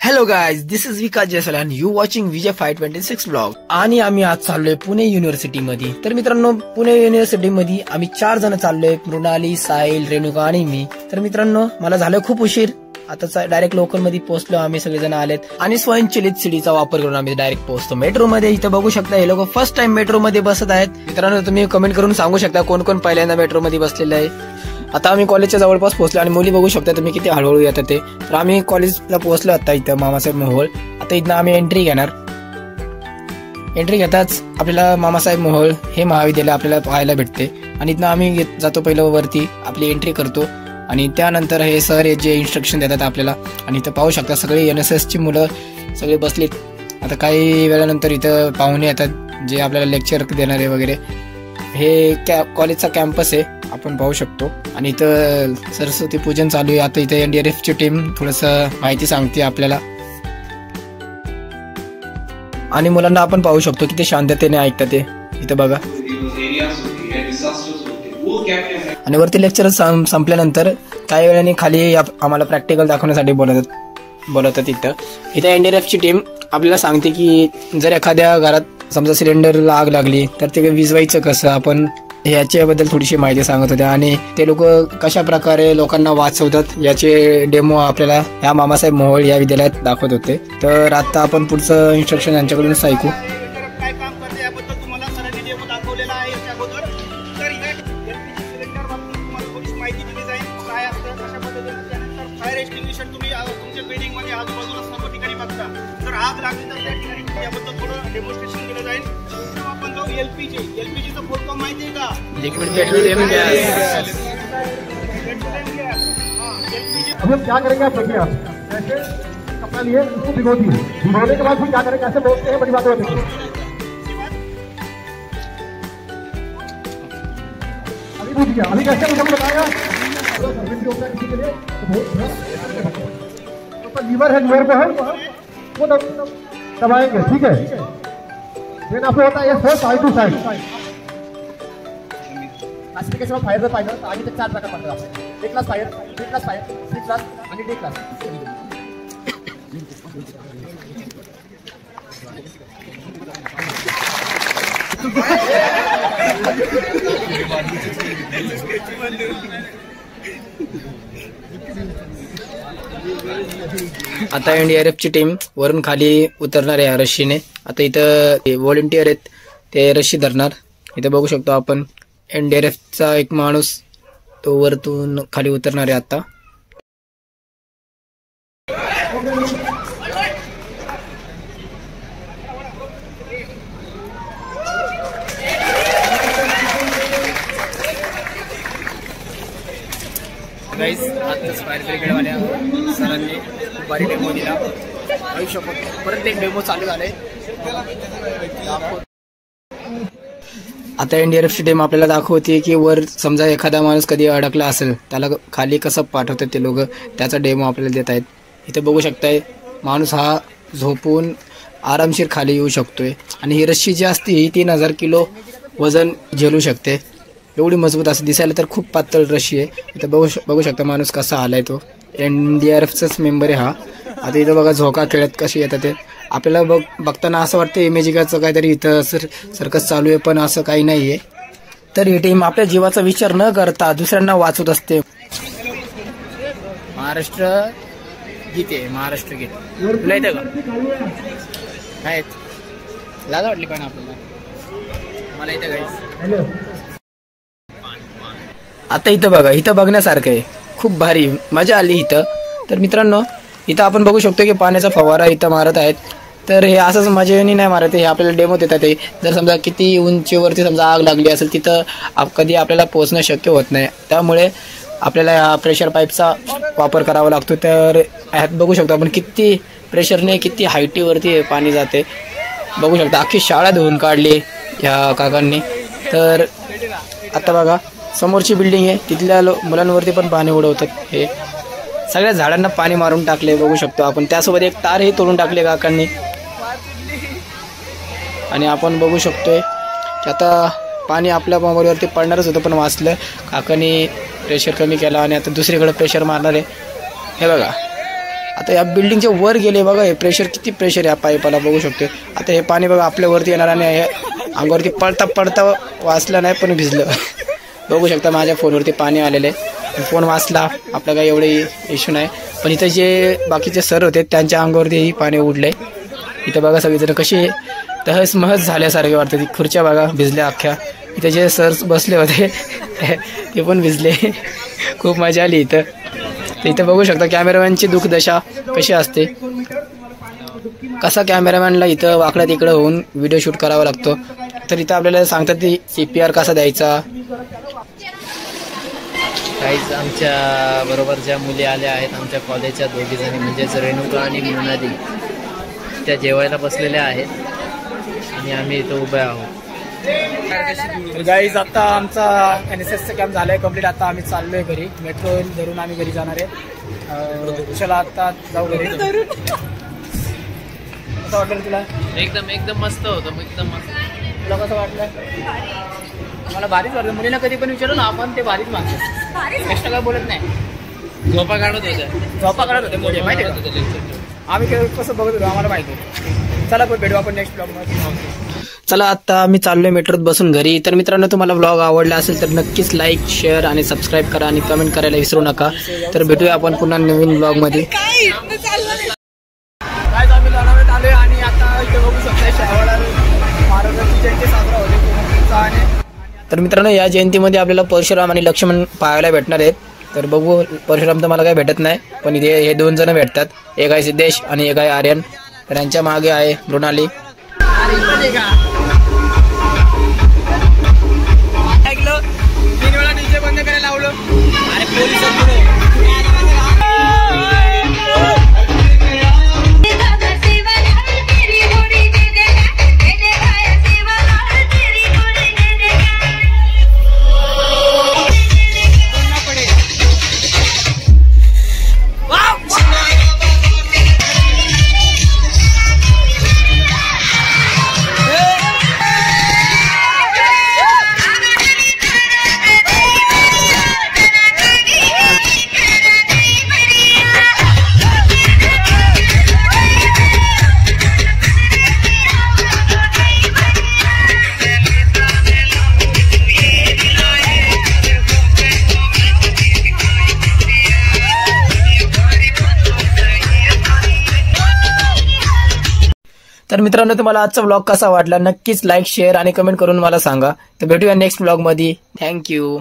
Hello guys, this is Vikas Jaiswal and you watching Vijay 526 blog. आणि आम्ही आज चाललोय पुणे युनिव्हर्सिटी मध्ये. तर मित्रांनो, पुणे युनिव्हर्सिटी मध्ये आम्ही 4 जण चाललोय, मृणाली, साहिल, रेणुका आणि मी. तर मित्रांनो, मला झालं खूप उशीर. आता डायरेक्ट लोकल मध्ये पोहोचलो. आम्ही सगळेजण आलेत आणि स्वयंचलित सीडीचा वापर करून आम्ही डायरेक्ट पोहोचतो मेट्रो मध्ये. इथं बघू शकता हे लोक फर्स्ट टाइम मेट्रो मध्ये बसत आहेत. मित्रांनो, तुम्ही कमेंट करून सांगू शकता कोण कोण पहिल्यांदा मेट्रो मध्ये बसलेलं आहे. आता आम्ही कॉलेजच्या जवळपास पोहोचलो आणि मुली बघू शकता तुम्ही किती हळूहळू येतात ते. तर आम्ही कॉलेजला पोहोचलो आता इथं मामासाहेब मोहोळ. आता इथनं आम्ही एंट्री घेणार. एंट्री घेताच आपल्याला मामासाहेब मोहोळ हे महाविद्यालय आपल्याला पाहायला भेटते आणि इथनं आम्ही जातो पहिलं वरती, आपली एंट्री करतो आणि त्यानंतर हे सर जे इन्स्ट्रक्शन देतात आपल्याला. आणि इथं पाहू शकता सगळे NSS ची मुलं सगळे बसलीत. आता काही वेळानंतर इथं पाहुणे येतात जे आपल्याला लेक्चर देणारे वगैरे. हे कॉलेजचा कॅम्पस आहे, आपण पाहू शकतो. आणि इथं सरस्वती पूजन चालू आहे. आता इथं NDRF ची टीम थोडस माहिती सांगते आपल्याला आणि मुलांना आपण पाहू शकतो किती शांततेने ऐकतात ते. इथं बघा. आणि वरती लेक्चर संपल्यानंतर काही वेळाने खाली आम्हाला प्रॅक्टिकल दाखवण्यासाठी बोलवतात. इथं NDRF ची टीम आपल्याला सांगते की जर एखाद्या घरात समजा सिलेंडरला आग लागली तर ते विझवायचं कसं, आपण याच्याबद्दल थोडीशी माहिती सांगत होते. आणि ते लोक कशा प्रकारे लोकांना वाचवतात याचे डेमो आपल्याला या मामासाहेब मोहोळ या विद्यालयात दाखवत होते. तर आता आपण पुढचं इन्स्ट्रक्शन यांच्याकडूनच ऐकू. जर आग लागली तर त्या ठिकाणी याबद्दल थोडं डेमॉन्स्ट्रेशन केलं जाईल. आपण जाऊ LPG चा फुल फॉर्म माहिती आहे का? Liquid petroleum gas. अब हम क्या करेंगे, आप देखिए, जैसे कपड़ा लिए उसको भिगो दिए, भिगोने के बाद फिर क्या करें, कैसे बोलते हैं, बड़ी बात है. अभी पूछ गया, अभी कैसे मुझे बताएगा. किसी के लिए तो लीवर है, लीवर को है वो दबाएंगे, ठीक है. फिर आपको होता है ये four side to side classification of fire पाहिजे तर आम्ही ते 4 प्रकार पडतात आपल्याला. A class fire, B class fire, C class आणि D क्लास. आता NDRF ची टीम वरून खाली उतरणार आहे रशीने. आता इथं व्हॉलंटियर आहेत ते रशी धरणार. इथं बघू शकतो आपण NDRF चा एक माणूस तो वरतून खाली उतरणार आहे आता. गाइस, आताच फायर ब्रिगेडवाल्या सरांनी खूप भारी डेमो दिला. आयुष्यात परत एक डेमो चालू झाले. आता NDRF ची टीम आपल्याला दाखवते की वर समजा एखादा माणूस कधी अडकला असेल त्याला खाली कसं पाठवतात ते लोक, त्याचा डेमो आपल्याला देत आहेत. इथे बघू शकताय माणूस हा झोपून आरामशीर खाली येऊ शकतोय. आणि ही रस्सी जी असते ही 3000 किलो वजन झेलू शकते. एवढी मजबूत असं दिसायला तर खूप पातळ रशी आहे. इथं बघू शकता माणूस कसा आलाय, तो NDRFचाच मेंबर आहे हा. आता इथं बघा झोका खेळत कशी येतात ते. आपल्याला बघताना असं वाटतं इमेजिकाचं काहीतरी इथं सर्कस चालू आहे, पण असं काही नाहीये. तर ही टीम आपल्या जीवाचा विचार न करता दुसऱ्यांना वाचवत असते. महाराष्ट्र गीत आहे, महाराष्ट्र गीत तुला येतं का? काय लाज वाटली पण आपल्याला, मला येतं काय. आता इथं बघा, इथं बघण्यासारखं आहे, खूप भारी मजा आली इथं. तर मित्रांनो, इथं आपण बघू शकतो की पाण्याचा फवारा इथं मारत आहेत. तर हे असंच मजेने नाही मारत, हे आपल्याला डेमो देतात. जर समजा किती उंचीवरती समजा आग लागली असेल तिथं कधी आपल्याला पोहोचणं शक्य होत नाही, त्यामुळे आपल्याला या प्रेशर पाईपचा वापर करावा लागतो. तर ह्यात बघू शकतो आपण किती प्रेशरने किती हायटीवरती पाणी जाते. बघू शकता अख्खी शाळा धुवून काढली ह्या काकांनी. तर आता बघा समोरची बिल्डिंग आहे, तिथल्या मुलांवरती पण पाणी उडवतात. हे सगळ्या झाडांना पाणी मारून टाकले बघू शकतो आपण. त्यासोबत एक तारही तोडून टाकले काकांनी. आणि आपण बघू शकतोय की आता पाणी आपल्या मोबाईलवरती पडणारच होतं, पण वाचलं. काकांनी प्रेशर कमी केला आणि आता दुसरीकडे प्रेशर मारणार आहे. हे बघा आता या बिल्डिंगच्या वर गेले बघा, हे प्रेशर किती प्रेशर या पाईपाला बघू शकतो. आता हे पाणी बघा आपल्यावरती येणार आणि हे अंगावरती पडता पडता वाचलं नाही पण भिजलं. बघू शकता माझ्या फोनवरती पाणी आलेलं आहे, फोन वाचला, आपला काही एवढे इश्यू नाही. पण इथं जे बाकीचे सर होते त्यांच्या अंगावरतीही पाणी उडलंय. इथं बघा सगळेजण कसे तहस महस झाल्यासारखे वाटतं. ती खुर्च्या बघा भिजल्या अख्ख्या. इथं जे सर बसले होते ते पण भिजले. खूप मजा आली इथं. तर इथं बघू शकता कॅमेरामॅनची दुःखदशा कशी असते. कसा कॅमेरामॅनला इथं वाकड्या तिकडं होऊन व्हिडिओ शूट करावा लागतो. तर इथं आपल्याला सांगतात की CPR कसा द्यायचा. काहीच आमच्या बरोबर ज्या मुली आल्या आहेत आमच्या कॉलेजच्या 2 जणी म्हणजेच रेणुका आणि मृणाली, त्या जेवायला बसलेल्या आहेत आणि आम्ही इथं उभे आहोत. गाईज आता आमचा NSSचा कॅम्प झालाय कंप्लीट. आता आम्ही चाललोय घरी. मेट्रो धरून आम्ही घरी जाणार आहे. चला आता जाऊ घरी. कसं वाटलं तुला? एकदम मस्त होतं, एकदम मस्त. तुला कसं वाटलं? मला भारीच वाटलं. मुलींना कधी पण विचारलं ना आपण ते भारीच मानतो, एक्स्ट्रा काय बोलत नाही. झोपा काढत होते मुली माहिती आहे. आम्ही कसं बघत होतो आम्हाला माहिती आहे. चला पण भेटू आपण नेक्स्ट ब्लॉगमध्ये. चला आता आम्ही चाललोय मेट्रोत बसून घरी. तर मित्रांनो तुम्हाला ब्लॉग आवडला असेल तर नक्कीच लाईक, शेअर आणि सबस्क्राईब करा आणि कमेंट करायला विसरू नका. तर भेटूया आपण पुन्हा नवीन ब्लॉगमध्ये. आम्ही लढावत आलोय आणि आता इथे बघू शकता शेवाळा महाराजांची जयंती साजरा होते. तर मित्रांनो या जयंतीमध्ये आपल्याला परशुराम आणि लक्ष्मण पाहायला भेटणार आहेत. तर बघू, परशुराम तर मला काही भेटत नाही पण इथे हे 2 जण भेटतात. एक आहे सिद्धेश आणि एक आहे आर्यन. तर यांच्या मागे आहे मृणाली. ऐकलं 3 वेळा डीजे बंद करायला लावलं आणि पोलिसांकडे तर मित्रांनो तुम्हाला आजचा ब्लॉग कसा वाटला नक्कीच लाईक, शेअर आणि कमेंट करून मला सांगा. तर भेटूया नेक्स्ट ब्लॉगमध्ये. थँक्यू.